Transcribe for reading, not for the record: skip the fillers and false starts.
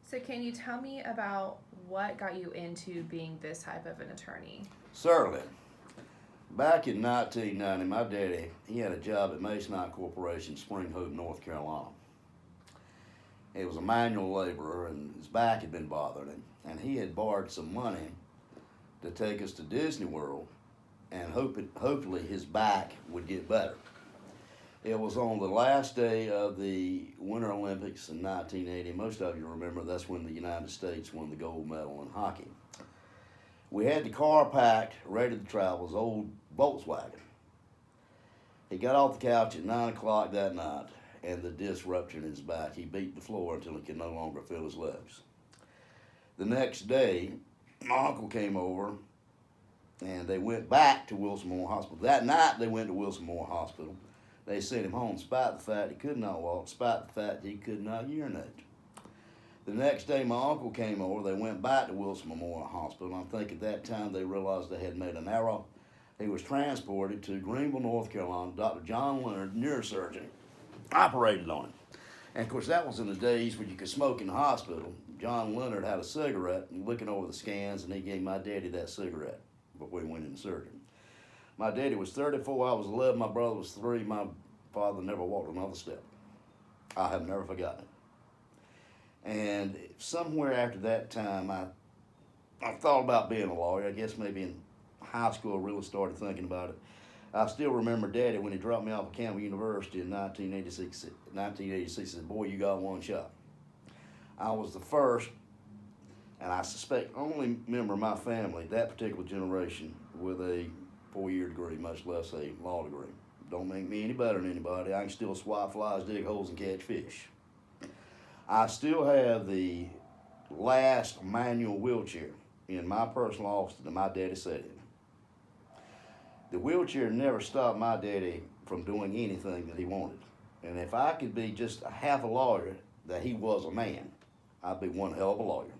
So, can you tell me about what got you into being this type of an attorney? Certainly. Back in 1990, my daddy, he had a job at Masonite Corporation, Spring Hope, North Carolina. He was a manual laborer and his back had been bothering him. And he had borrowed some money to take us to Disney World and hopefully his back would get better. It was on the last day of the Winter Olympics in 1980. Most of you remember that's when the United States won the gold medal in hockey. We had the car packed, ready to travel, his old Volkswagen. He got off the couch at 9 o'clock that night, and the disc ruptured in his back. He beat the floor until he could no longer feel his legs. The next day, my uncle came over, and they went back to Wilson Memorial Hospital. That night, they went to Wilson Memorial Hospital. They sent him home despite the fact he could not walk, despite the fact he could not urinate. The next day, my uncle came over. They went back to Wilson Memorial Hospital. I think at that time they realized they had made an error. He was transported to Greenville, North Carolina. Dr. John Leonard, neurosurgeon, operated on him. And of course, that was in the days when you could smoke in the hospital. John Leonard had a cigarette and looking over the scans, and he gave my daddy that cigarette before he went into surgery. My daddy was 34, I was 11, my brother was 3. My father never walked another step. I have never forgotten it. And somewhere after that time, I thought about being a lawyer. I guess maybe in high school I really started thinking about it. I still remember Daddy when he dropped me off at Campbell University in 1986 he said, "Boy, you got one shot." I was the first, and I suspect only member of my family, that particular generation, with a 4-year degree, much less a law degree. Don't make me any better than anybody. I can still swat flies, dig holes, and catch fish. I still have the last manual wheelchair in my personal office that my daddy sat in. The wheelchair never stopped my daddy from doing anything that he wanted. And if I could be just a half a lawyer that he was a man, I'd be one hell of a lawyer.